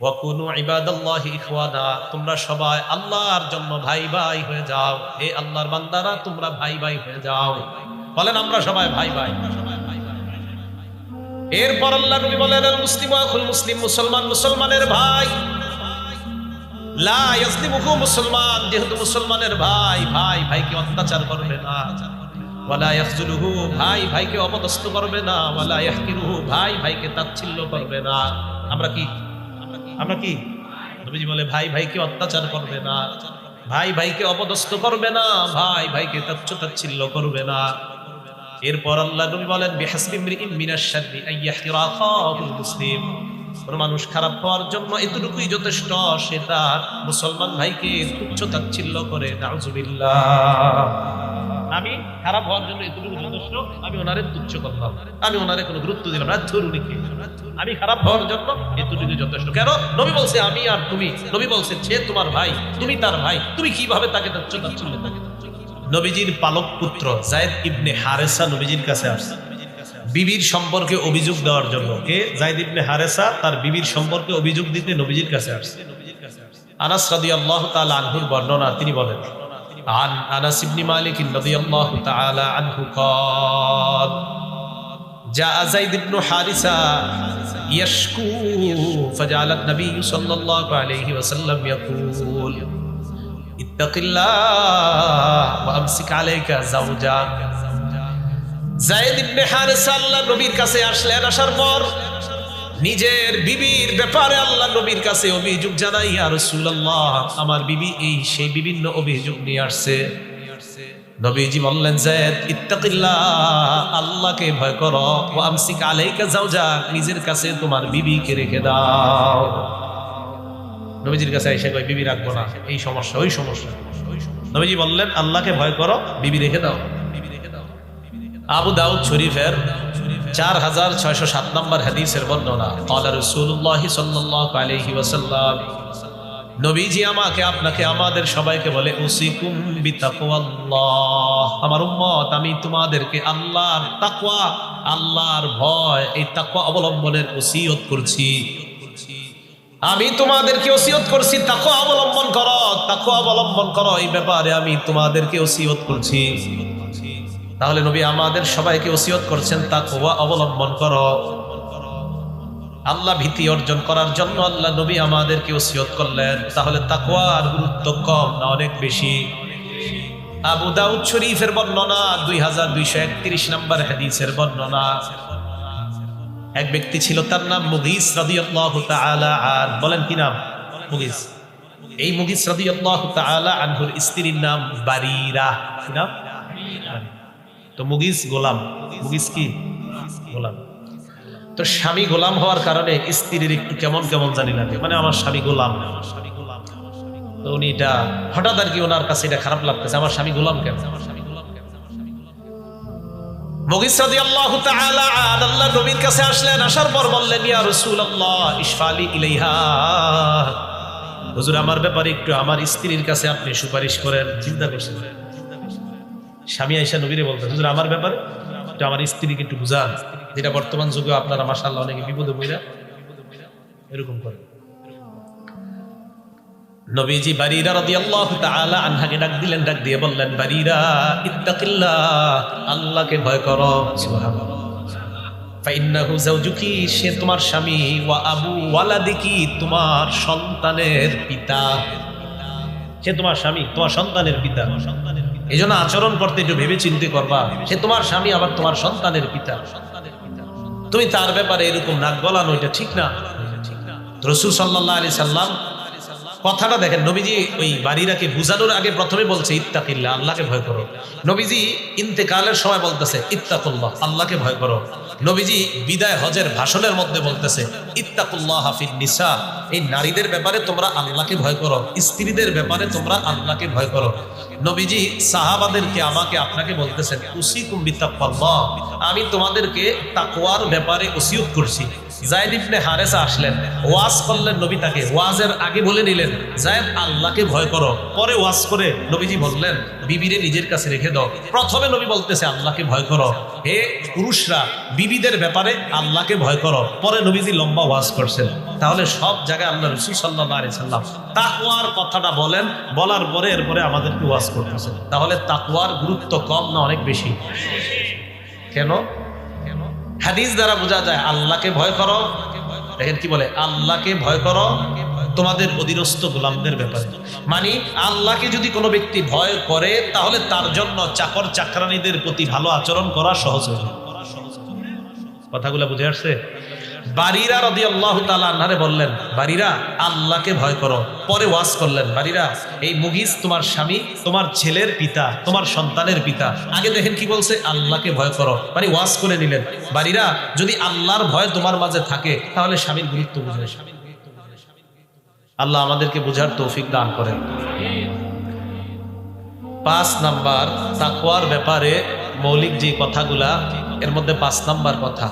ওয়াকুনু ইবাদাল্লাহি ইখওয়ানা, তোমরা সবাই আল্লাহর জন্য ভাই ভাই হয়ে যাও। হে আল্লাহর বান্দারা, তোমরা ভাই ভাই হয়ে যাও। বলেন আমরা সবাই ভাই ভাই। এরপর আল্লাহ নবী বলেন, আল মুসলিমু আখুল মুসলিম, মুসলমান মুসলমানের ভাই। লা ইয়াজলিমুহু, মুসলমান যেহেতু মুসলমানের ভাই, ভাই ভাইকে অত্যাচার করবে না। ওয়ালা ইয়াখজুলুহু, ভাই ভাইকে অপদস্থ করবে না। ওয়ালা ইয়াহকিরুহু, ভাই ভাইকে তাচ্ছিল্য করবে না। আমরা কি নবীজি বলে ভাই ভাইকে অত্যাচার করবে না, ভাই ভাইকে অপদস্থ করবে না, ভাই ভাইকে তাচ্ছিল্য করবে না। এরপর আল্লাহ নবী বলেন, বিহাসবি ইমরিইন মিনাশ শাররি আইয়াহকিরা আখাহুল মুসলিম, কোন মানুষ খারাপ হওয়ার জন্য এতটুকুই যথেষ্ট, সে তার মুসলমান ভাইকে তুচ্ছ তাচ্ছিল্য করে। নাউজুবিল্লাহ। আমি খারাপ হওয়ার জন্য এতটুকু যথেষ্ট, আমি ওনারে তুচ্ছ করলাম, আমি ওনারে কোনো গুরুত্ব দিলাম না। আমি খারাপ হওয়ার জন্য এতটুকু যথেষ্ট। কেন? নবী বলছে আমি আর তুমি, নবী বলছে সে তোমার ভাই, তুমি তার ভাই, তুমি কিভাবে তাকে তুচ্ছ তাচ্ছিল্য করবে? নবীজির পালক পুত্র যায়েদ ইবনে হারেসা নবীজির কাছে আসছে বিবির সম্পর্কে অভিযোগ দেওয়ার জন্য। কে? যায়েদ ইবনে হারেসা তার বিবির সম্পর্কে অভিযোগ দিতে নবীজির কাছে আসছে। আনাস রাদিয়াল্লাহু তাআলা আনহুর বর্ণনা, তিনি বলেন, عن أنس بن مالك رضي الله تعالى عنه قال جاء زيد بن حارثة يشكو فجعل النبي صلى الله عليه وسلم يقول اتق الله وأمسك عليك زوجك। যায়েদ ইবনে হারেসা আল্লাহ নবীর কাছে আসলেন। আসার পর নিজের বিবির ব্যাপারে আল্লাহ নবীর কাছে অভিযোগ জানাই, ইয়া রাসূলুল্লাহ, আমার বিবি এই সেই বিভিন্ন অভিযোগ নিয়ে আসছে। নবীজি বললেন, যায়েদ ইত্তাকিল্লাহ, আল্লাহকে ভয় করো। ওয়া আমসিক আলাইকা যাওজাক, নিজের কাছে তোমার বিবিকে রেখে দাও। নবীজির কাছে এসে কয় বিবি রাখবো না, এই সমস্যা ওই সমস্যা। নবীজি বললেন আল্লাহকে ভয় করো, বিবি রেখে দাও। আবু দাউদ শরীফের 4607 নম্বর হাদিসের বর্ণনা, ক্বালা রাসূলুল্লাহ সাল্লাল্লাহু আলাইহি ওয়াসাল্লাম, নবীজি আমাকে আপনাকে আমাদের সবাইকে বলে, উসিকুম বিতাকওয়াল্লাহ, আমার উম্মত আমি তোমাদেরকে আল্লাহর তাকওয়া, আল্লাহর ভয়, এই তাকওয়া অবলম্বনের ওসিয়ত করছি। আমি তোমাদেরকে ওসিয়ত করছি তাকওয়া অবলম্বন করো, তাকওয়া অবলম্বন করো, এই ব্যাপারে আমি তোমাদেরকে ওসিয়ত করছি। তাহলে নবী আমাদের সবাইকে ওসিয়ত করছেন তাকওয়া অবলম্বন করো। আল্লাহ ভীতি অর্জন করার জন্য আল্লাহ নবী আমাদেরকে ওসিয়ত করলেন। তাহলে তাকওয়ার গুরুত্ব কম না অনেক বেশি? আবু দাউদ শরীফের বর্ণনা, 2231 নম্বর হাদিসের বর্ণনা, এক ব্যক্তি ছিল, তার নাম মুগীস রাদিয়াল্লাহু তাআলা আন। বলেন কি নাম? মুগীস। এই মুগীস রাদিয়াল্লাহু তাআলা আনহুর স্ত্রীর নাম বারিরা। কি নাম? তো মুগীস গোলাম। মুগীস কি? গোলাম। তো স্বামী গোলাম হওয়ার কারণে স্ত্রীর একটু কেমন কেমন জানি লাগে, মানে আমার স্বামী গোলাম। তো উনি এটা হঠাৎ আর কি ওনার কাছে এটা খারাপ লাগতেছে, আমার স্বামী গোলাম কেন? মুগীস রাদিয়াল্লাহু তাআলা আল্লাহ নবীর কাছে আসলেন। আসার পর বললেন, ইয়া রাসূলুল্লাহ ইশফালি ইলাইহা, হুজুর আমার ব্যাপারে একটু আমার স্ত্রীর কাছে আপনি সুপারিশ করেন। চিন্তা করছেন স্বামী আয়েশা নবীরে বলতেন, হুজুর আমার ব্যাপারে একটু আমার স্ত্রীকে একটু বুঝান, যেটা বর্তমান যুগে আপনারা মাশাআল্লাহ অনেকে বিপদে পড়া এরকম করে। নবীজি বারিরা রাদিয়াল্লাহু তাআলা আনহাকে ডাক দিলেন, ডাক দিয়ে বললেন, বারিরা ইত্তাকিল্লাহ, আল্লাহকে ভয় করো। সুবহানাল্লাহ। ফাইন্নাহু যাওজুকি, সে তোমার স্বামী, ওয়া আবু ওয়ালাদিকি, তোমার সন্তানের পিতা। সে তোমার স্বামী, তোমার সন্তানের পিতা। এই জন্য আচরণ করতে একটু ভেবে চিন্তে করবা, সে তোমার স্বামী আবার তোমার সন্তানের পিতা। তুমি তার ব্যাপারে এরকম নাক গলানো, এটা ঠিক না। রাসূল সাল্লাল্লাহু আলাইহি সাল্লাম কথাটা দেখেন, নবীজি ওই বারিরাকে বুঝানোর আগে প্রথমে বলছে ইত্তাকিল্লাহ, আল্লাহকে ভয় করো। নবীজি ইন্তেকালের সময় বলতেছে ইত্তাকুল্লাহ, আল্লাহকে ভয় করো। নবীজি বিদায় হজের ভাষণের মধ্যে বলতেছে ইত্তাকুল্লাহ ফিন নিসা, এই নারীদের ব্যাপারে তোমরা আল্লাহকে ভয় করো, স্ত্রীদের ব্যাপারে তোমরা আল্লাহকে ভয় করো। নবীজি সাহাবাদেরকে আমাকে আপনাকে বলতেছেন উসিকুম বিতাকওয়াল্লাহ, আমি তোমাদেরকে তাকওয়ার ব্যাপারে ওসিয়ত করছি। যায়েদ ইবনে হারেসা আসলেন, ওয়াজ করলেন নবী তাকে। ওয়াজের আগে বলে নিলেন, যায়েদ আল্লাহকে ভয় করো। পরে ওয়াজ করে নবীজি বললেন, বিবিরে নিজের কাছে রেখে দাও। প্রথমে নবী বলতেছে আল্লাহকে ভয় করো, হে পুরুষরা বিবিদের ব্যাপারে আল্লাহকে ভয় করো। পরে নবীজি লম্বা ওয়াজ করছেন। তাহলে সব জায়গায় আল্লাহ রাসূল সাল্লাল্লাহু আলাইহি সাল্লাম তাকওয়ার কথাটা বলেন, বলার পরে এরপরে আমাদেরকে ওয়াজ করতেছেন। তাহলে তাকওয়ার গুরুত্ব কম না অনেক বেশি? কেন? হাদিস দ্বারা বোঝা যায় আল্লাহকে ভয় করো। দেখেন কি বলে, আল্লাহকে ভয় করো তোমাদের অধীনস্থ গোলামদের ব্যাপারে। মানে আল্লাহকে যদি কোনো ব্যক্তি ভয় করে, তাহলে তার জন্য চাকর চাকরানীদের প্রতি ভালো আচরণ করা সহজ হয়ে যায়। কথাগুলো বুঝে আসছে? বারিরা রাদিয়াল্লাহু তাআলা আনহারে বললেন, বারিরা আল্লাহকে ভয় করো। পরে ওয়াজ করলেন, বারিরা এই মুগিজ তোমার স্বামী, তোমার ছেলের পিতা, তোমার সন্তানের পিতা। আগে দেখেন কি বলছে, আল্লাহকে ভয় করো, মানে ওয়াজ করে নিলেন। বারিরা যদি আল্লাহর ভয় তোমার মাঝে থাকে, তাহলে স্বামীর গুরুত্ব বুঝে। আল্লাহ আমাদেরকে বুঝার তৌফিক দান করেন। 5 নাম্বার তাকওয়ার ব্যাপারে মৌলিক যে কথাগুলা, এর মধ্যে 5 নাম্বার কথা,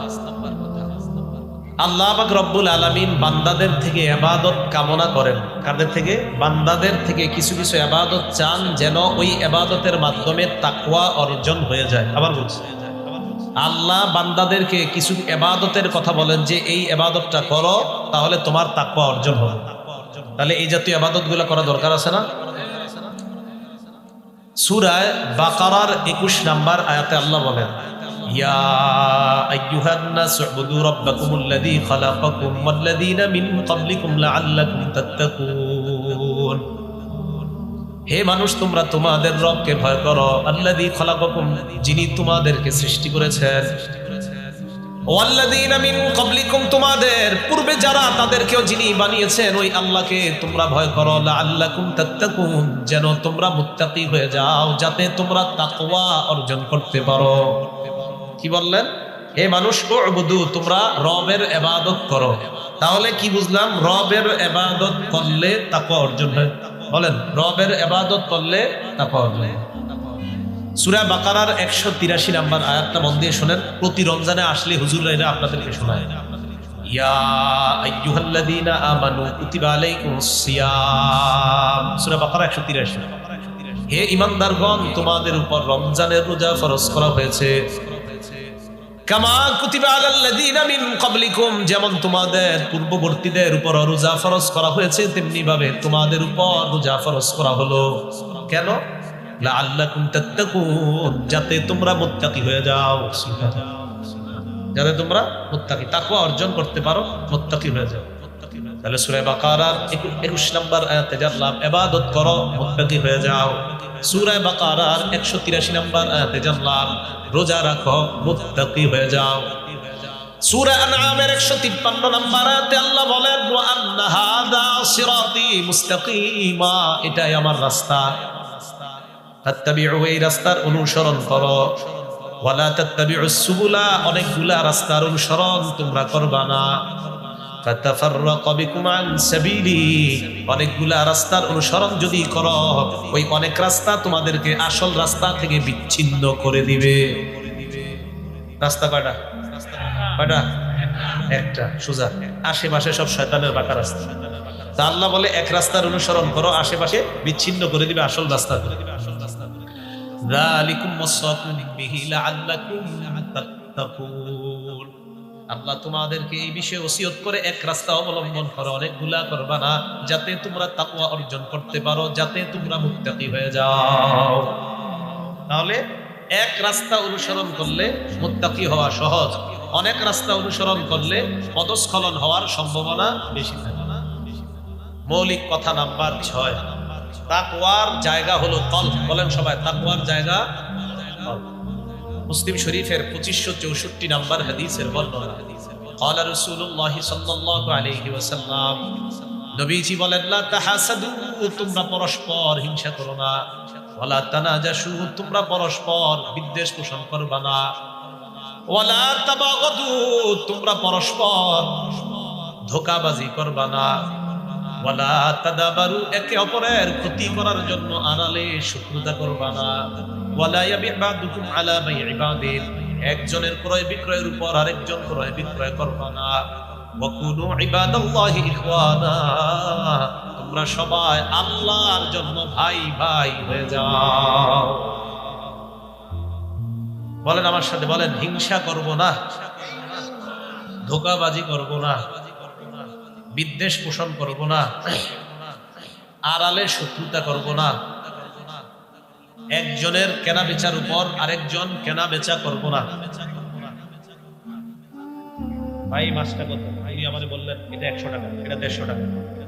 আল্লাহ পাক রব্বুল আলামিন বান্দাদের থেকে ইবাদত কামনা করেন। কাদের থেকে? বান্দাদের থেকে কিছু কিছু ইবাদত চান, যেন ওই ইবাদতের মাধ্যমে তাকওয়া অর্জন হয়ে যায়। আবার বলছি, আল্লাহ বান্দাদেরকে কিছু ইবাদতের কথা বলেন যে এই ইবাদতটা করো, তাহলে তোমার তাকওয়া অর্জন হবে। তাহলে এই জাতীয় ইবাদতগুলো করা দরকার আছে না? সূরা বাকারার 21 নাম্বার আয়াতে আল্লাহ বলেন, ইয়া আইয়ুহান নাস উবুদু রাব্বাকুমুল্লাযী খালাকাকুম ওয়াল্লাযীনা মিন ক্বাবলিকুম লাআল্লাকুম তাত্তাকুন। হে মানুষ, তোমরা তোমাদের রবকে ভয় করো। আল্লাযী খালাকাকুম, যিনি তোমাদেরকে সৃষ্টি করেছেন। ওয়াল্লাযীনা মিন ক্বাবলিকুম, তোমাদের পূর্বে যারা, তাদেরকেও যিনি বানিয়েছেন, ওই আল্লাহকে তোমরা ভয় করো। লাআল্লাকুম তাত্তাকুন, যেন তোমরা মুত্তাকি হয়ে যাও, যাতে তোমরা তাকওয়া অর্জন করতে পারো। কি বললেন? হে মানুষ, উবুদু, তোমরা রবের ইবাদত করো। তাহলে কি বুঝলাম? রবের ইবাদত করলে তাকওয়া অর্জন হয়। বলেন, রবের ইবাদত করলে তাকওয়া অর্জন হয়। সূরা বাকারার 183 নাম্বার আয়াতটা মন দিয়ে শুনেন। প্রতি রমজানে আসলে হুজুররা এটা আপনাদেরকে শোনায়। ইয়া আইয়ুহাল্লাযীনা আমানু কুতিবা আলাইকুমুস সিয়াম, সূরা বাকারা 183। হে ঈমানদারগণ, তোমাদের উপর রমজানের রোজা ফরজ করা হয়েছে। কামা কুতিবা আলাল্লাযীনা মিন ক্বাবলিকুম, যেমন তোমাদের পূর্ববর্তীদের উপর রোজা ফরজ করা হয়েছে, তেমনি ভাবে তোমাদের উপর রোজা ফরজ করা হলো। কেন? লাআল্লাকুম তাত্তাকুন, যাতে তোমরা মুত্তাকি হয়ে যাও। যাতে তোমরা মুত্তাকি, তাকওয়া অর্জন করতে পারো, মুত্তাকি হয়ে যাও। তাহলে সূরা বাকারার 21 নম্বর আয়াতে জানলাম ইবাদত করো, মুত্তাকি হয়ে যাও। সূরা বাকারার 183 নম্বর আয়াতে জানলাম রোজা রাখো, মুত্তাকি হয়ে যাও। সূরা আনআমের 153 নম্বর আয়াতে আল্লাহ বলেন, ওয়া আন্না হাযা সিরাতি মুস্তাকিমা, এটাই আমার রাস্তা, ফাত্তাবিউ, এই রাস্তার অনুসরণ করো। ওয়ালা তাত্তাবিউস সুবুলা, অনেকগুলা রাস্তার অনুসরণ তোমরা করবা না। ফাতাফাররাকু বিকুম আন সাবিলি, অনেকগুলা রাস্তার অনুসরণ যদি করো, ওই অনেক রাস্তা তোমাদেরকে আসল রাস্তা থেকে বিচ্ছিন্ন করে দিবে। রাস্তা কয়টা? কয়টা? একটা, সোজা। আশেপাশে সব শয়তানের বাঁকা রাস্তা। তা আল্লাহ বলে এক রাস্তার অনুসরণ করো, আশেপাশে বিচ্ছিন্ন করে দিবে আসল রাস্তা। যালিকুম ওয়াসাকুম বিহি লাআল্লাকুম তাত্তাকুন, আল্লাহ তোমাদেরকে এই বিষয়ে ওসিয়ত করে এক রাস্তা অবলম্বন করো, অনেকগুলা করবা না, যাতে তোমরা তাকওয়া অর্জন করতে পারো, যাতে তোমরা মুত্তাকি হয়ে যাও। তাহলে এক রাস্তা অনুসরণ করলে মুত্তাকি হওয়া সহজ, অনেক রাস্তা অনুসরণ করলে পদস্খলন হওয়ার সম্ভাবনা বেশি থাকে। মৌলিক কথা নাম্বার 6, তাকওয়ার জায়গা হলো কলব। বলেন সবাই, তাকওয়ার জায়গা কলব। মুসলিম শরীফের 2564 নাম্বার হাদিসের বর্ণনা। ক্বালা রাসূলুল্লাহ সাল্লাল্লাহু আলাইহি ওয়াসাল্লাম, নবীজি বলেন, লা তাহাসাদু, তোমরা পরস্পর হিংসা করো না। ওয়ালা তানাজাসু, তোমরা পরস্পর বিদ্বেষ পোষণ করবা না। ওয়ালা তাবাগাদু, তোমরা পরস্পর ধোঁকাবাজি করবা না। ওয়ালা তাদাবারু, একে অপরের ক্ষতি করার জন্য আড়ালে শত্রুতা করবা না। ওয়ালা ইয়াবি'ু বা'দুকুম আলা বাই'i বা'দিন, একজনের ক্রয় বিক্রয়ের উপর আরেকজন ক্রয় বিক্রয় করবা না। ওয়াকুনু ইবাদাল্লাহি ইখওয়ানা, তোমরা সবাই আল্লাহর জন্য ভাই ভাই হয়ে যাও। বলেন আমার সাথে, বলেন হিংসা করব না, ধোঁকাবাজি করব না, বিদ্বেষ পোষণ করব না, আড়ালে শত্রুতা করব না, একজনের কেনা বেচার উপর আরেকজন কেনা বেচা করব না। ভাই মাছটা কত? ভাই আমারে বললেন এটা 100 টাকা, এটা 150 টাকা।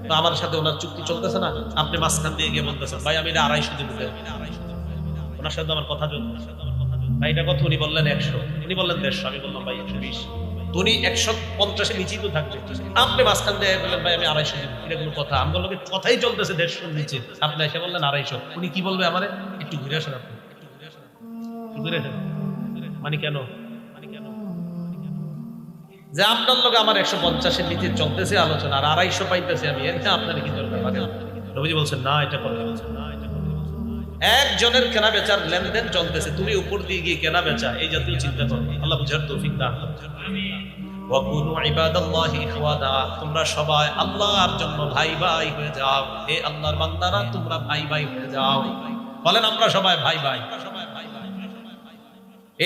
তো আমার সাথে ওনার চুক্তি চলতেছে না, আপনি মাঝখান দিয়ে গিয়ে বলতেছেন ভাই আমি এটা 250 দিব। ওনার সাথে আমার কথা চলতেছে, ভাই এটা কত? উনি বললেন 100, উনি বললেন 150, আমি বললাম ভাই 120। উনি 150 এর নিচেই তো থাকবে, আপনি মাঝখান দিয়ে বললেন ভাই আমি 250 দিব। এটা কোনো কথা? আমি বললাম কথাই চলতেছে 150 নিচে, আপনি এসে বললেন 250। উনি কি বলবে আমারে? একটু ঘুরে আসেন, আপনি একটু ঘুরে আসেন। মানে কেন? যে আপনার লোক আমার 150 এর নিচে চলতেছে আলোচনা, আর 250 পাইতেছে আমি, এটা আপনার কি দরকার? নবীজি বলছেন না এটা করবে। একজনের কেনা বেচার লেনদেন চলতেছে, তুমি উপর দিয়ে গিয়ে কেনা বেচা এই জাতীয় চিন্তা করো। আল্লাহ বুঝার তৌফিক দান করুন। ওয়াকুনু ইবাদাল্লাহি ইখওয়ানা, তোমরা সবাই আল্লাহর জন্য ভাই ভাই হয়ে যাও। হে আল্লাহর বান্দারা, তোমরা ভাই ভাই হয়ে যাও। বলেন আমরা সবাই ভাই ভাই।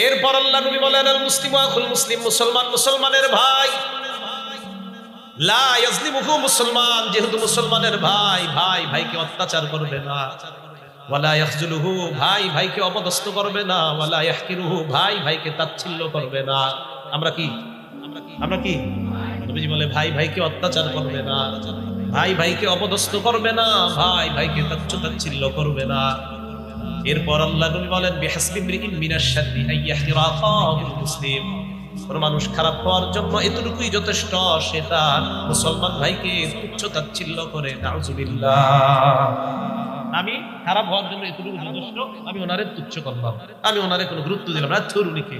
এরপর আল্লাহ নবী বলেন আল মুসলিমু আখুল মুসলিম, মুসলমান মুসলমানের ভাই। লা ইয়াজলিমুহু, মুসলমান যেহেতু মুসলমানের ভাই, ভাই ভাইকে অত্যাচার করবে না। ওয়ালা ইয়াখজুলুহু, ভাই ভাইকে অপদস্থ করবে না। ওয়ালা ইয়াহকিরুহু, ভাই ভাইকে তাচ্ছিল্য করবে না। আমরা কি? নবীজি বলে ভাই ভাইকে অত্যাচার করবে না, ভাই ভাইকে অপদস্থ করবে না, ভাই ভাইকে তাচ্ছিল্য করবে না। এরপর আল্লাহ নবী বলেন বিহাসবি ইমরিইন মিনাশ শাররি আইয়াহতিরা আখাহুল মুসলিম, কোন মানুষ খারাপ হওয়ার জন্য এতটুকুই যথেষ্ট, সেটা মুসলমান ভাইকে তুচ্ছ তাচ্ছিল্য করে। নাউজুবিল্লাহ, আমি খারাপ হওয়ার জন্য এতটুকু যথেষ্ট, আমি ওনারে তুচ্ছ করলাম, আমি ওনারে কোনো গুরুত্ব দিলাম না। থুরুনিকে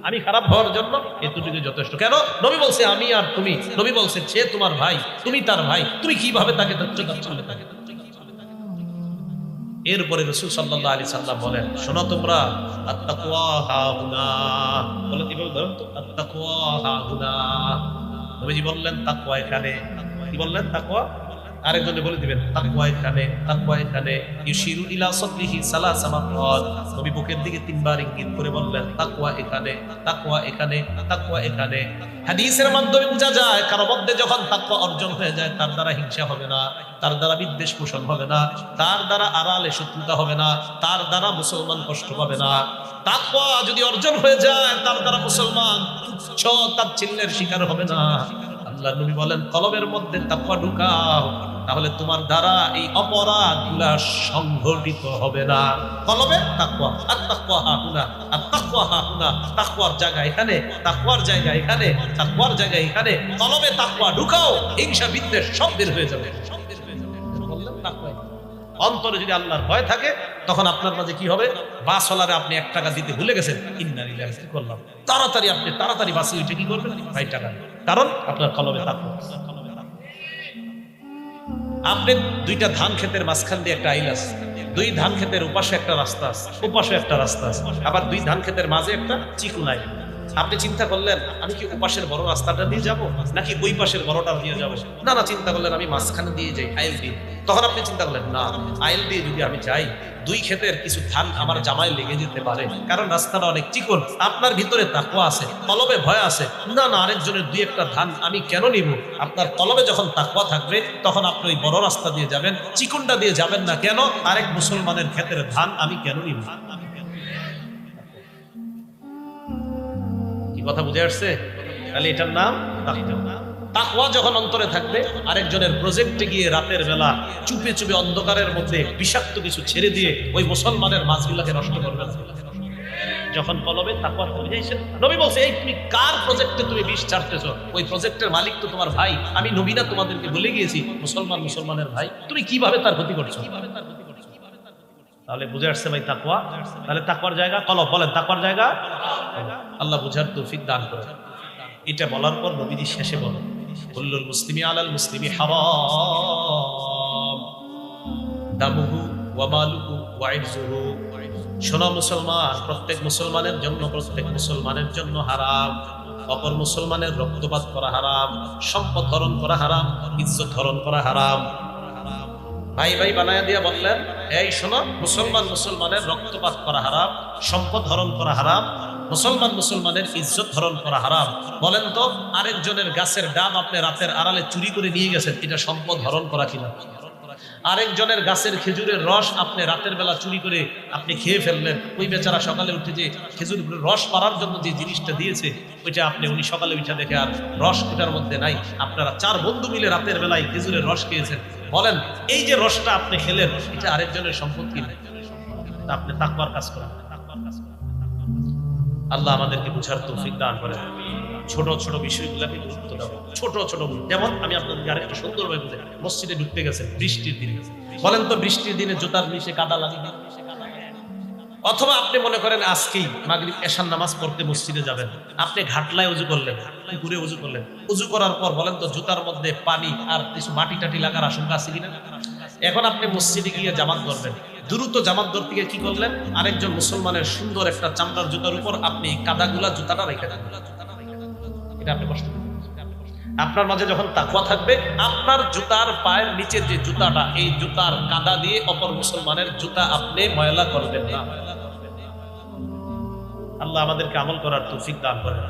আমি খারাপ হওয়ার জন্য এতটুকু যথেষ্ট। কেন? নবী বলছে আমি আর তুমি, নবী বলছে সে তোমার ভাই, তুমি তার ভাই, তুমি কিভাবে তাকে তুচ্ছ তাচ্ছিল্য? এরপরে রাসূল সাল্লাল্লাহু আলাইহি সাল্লাম বলেন শোনো তোমরা, আত-তাকওয়া হাহুনা, বলে কি বলবেন তো? আত-তাকওয়া হাহুনা। নবীজি বললেন তাকওয়া এখানে। কি বললেন? তাকওয়া। আরেকজনে বলে দিবেন তাকওয়া এখানে, তাকওয়া এখানে। ইউশিরু ইলা সাদরিহি সালাসা মাররাত, নবী বুকের দিকে 3 বার ইঙ্গিত করে বললেন তাকওয়া এখানে, তাকওয়া এখানে, তাকওয়া এখানে। হাদিসের মাধ্যমে বোঝা যায় কারো মধ্যে যখন তাকওয়া অর্জন হয়ে যায়, তার দ্বারা হিংসা হবে না, তার দ্বারা বিদ্বেষ পোষণ হবে না, তার দ্বারা আড়ালে শত্রুতা হবে না, তার দ্বারা মুসলমান কষ্ট পাবে না। তাকওয়া যদি অর্জন হয়ে যায়, তার দ্বারা মুসলমান তুচ্ছ তাচ্ছিল্যের শিকার হবে না। আল্লাহ নবী বলেন কলবের মধ্যে তাকওয়া ঢুকাও, তাহলে তোমার দ্বারা এই অপরাধগুলা সংঘটিত হবে না। কলবে তাকওয়া, আত-তাকওয়া হাহুনা, আত-তাকওয়া হাহুনা। তাকওয়ার জায়গা এখানে, তাকওয়ার জায়গা এখানে, তাকওয়ার জায়গা এখানে। কলবে তাকওয়া ঢুকাও, হিংসা বিদ্বেষ সব বের হয়ে যাবে। অন্তরে যদি আল্লাহর ভয় থাকে, তখন আপনার মাঝে কি হবে? বাসওয়ালারে আপনি 1 টাকা দিতে ভুলে গেছেন, ইন্না লিল্লাহি কি করলাম, আপনি তাড়াতাড়ি বাসে উঠে কি করবেন? 5 টাকা, কারণ আপনার কলবে তাকওয়া। আপনি 2টা ধান ক্ষেতের মাঝখান দিয়ে একটা আইল আছে, 2 ধান ক্ষেতের ওপাশে একটা রাস্তা আছে, ওপাশে একটা রাস্তা আছে, আবার 2 ধান ক্ষেতের মাঝে একটা চিকুন আইল। আপনি চিন্তা করলেন আমি কি ওপাশের বড় রাস্তাটা দিয়ে যাব নাকি ওই পাশের বড়টা দিয়ে যাব? না, চিন্তা করলেন আমি মাঝখানে দিয়ে যাই, আইল দিয়ে। তখন আপনি চিন্তা করলেন না, আইল দিয়ে যদি আমি যাই, 2 ক্ষেতের কিছু ধান আমার জামায় লেগে যেতে পারে, কারণ রাস্তাটা অনেক চিকন। আপনার ভিতরে তাকওয়া আছে, কলবে ভয় আছে। না, আরেকজনের 2-1টা ধান আমি কেন নিব? আপনার কলবে যখন তাকওয়া থাকবে, তখন আপনি ওই বড় রাস্তা দিয়ে যাবেন, চিকনটা দিয়ে যাবেন না। কেন? আরেক মুসলমানের ক্ষেতের ধান আমি কেন নিব? কথা বুঝে আসছে? তাহলে এটার নাম তাকওয়া। যখন অন্তরে থাকবে, আরেকজনের প্রজেক্টে গিয়ে রাতের বেলা চুপে চুপে অন্ধকারের মধ্যে বিষাক্ত কিছু ছেড়ে দিয়ে ওই মুসলমানের মাছগুলাকে নষ্ট করবে না। যখন কলবে তাকওয়া বুঝাইছেন, নবী বলছে এই তুমি কার প্রজেক্টে তুমি বিষ ছাড়তেছো? ওই প্রজেক্টের মালিক তো তোমার ভাই। আমি নবী না তোমাদেরকে বলে গিয়েছি মুসলমানের ভাই, তুমি কিভাবে তার ক্ষতি করছো? তাহলে বুঝে আসছে ভাই তাকওয়া। তাহলে তাকওয়ার জায়গা কলব। বলেন তাকওয়ার জায়গা। আল্লাহ বুঝার তৌফিক দান করে। এটা বলার পর নবীজি শেষে বলেন কুল্লুল মুসলিমি আলাল মুসলিমি হারাম দামুহু ওয়া মালুহু ওয়া ইরজুহু। শোনো মুসলমান, প্রত্যেক মুসলমানের জন্য হারাম অপর মুসলমানের রক্তপাত করা হারাম, সম্পদ হরণ করা হারাম, ইজ্জত হরণ করা হারাম। ভাই ভাই বানায়া দিয়া বললেন, এই শোনো, মুসলমানের রক্তপাত করা হারাম, সম্পদ হরণ করা হারাম, মুসলমানের ইজ্জত হরণ করা হারাম। বলেন তো, আরেকজনের গাছের ডাব আপনি রাতের আড়ালে চুরি করে নিয়ে গেছেন, এটা সম্পদ হরণ করা কিনা? আরেকজনের গাছের খেজুরের রস আপনি রাতের বেলা চুরি করে আপনি খেয়ে ফেললেন, ওই বেচারা সকালে উঠে যে খেজুর রস পাড়ার জন্য যে জিনিসটা দিয়েছে ওইটা উনি সকালে উঠে দেখে আর রস ওটার মধ্যে নাই। আপনারা 4 বন্ধু মিলে রাতের বেলায় খেজুরের রস খেয়েছেন। বলেন, এই যে রসটা আপনি খেলেন, এটা আরেকজনের সম্পদ কিনা? আপনি তাকওয়ার কাজ করেন। আল্লাহ আমাদেরকে বুঝার তৌফিক দান করেন। ছোট ছোট বিষয়গুলোকে গুরুত্ব দাও। ছোট ছোট, যেমন আমি আপনাদেরকে আরেকটা সুন্দরভাবে বুঝাই। মসজিদে ঢুকতে গেছেন বৃষ্টির দিনে, বলেন তো বৃষ্টির দিনে জুতার নিচে কাদা লাগে? অথবা আপনি মনে করেন আজকেই মাগরিব এশার নামাজ পড়তে মসজিদে যাবেন, আপনি ঘাটলায় উজু করলেন, পুকুরে উজু করলেন, উজু করার পর বলেন তো জুতার মধ্যে পানি আর কিছু মাটি টাটি লাগার আশঙ্কা আছে কিনা? এখন আপনি মসজিদে গিয়ে জামাত ধরবেন, দ্রুত জামাত ধরতে গিয়ে কি করলেন? আরেকজন মুসলমানের সুন্দর একটা চামড়ার জুতার উপর আপনি কাদাগুলা জুতাটা রেখে দেন। এটা আপনি কষ্ট করবেন। আপনার মাঝে যখন তাকওয়া থাকবে, আপনার জুতার পায়ের নিচে যে জুতাটা, এই জুতার কাদা দিয়ে অপর মুসলমানের জুতা আপনি ময়লা করবেন না। আল্লাহ আমাদেরকে আমল করার তৌফিক দান করেন।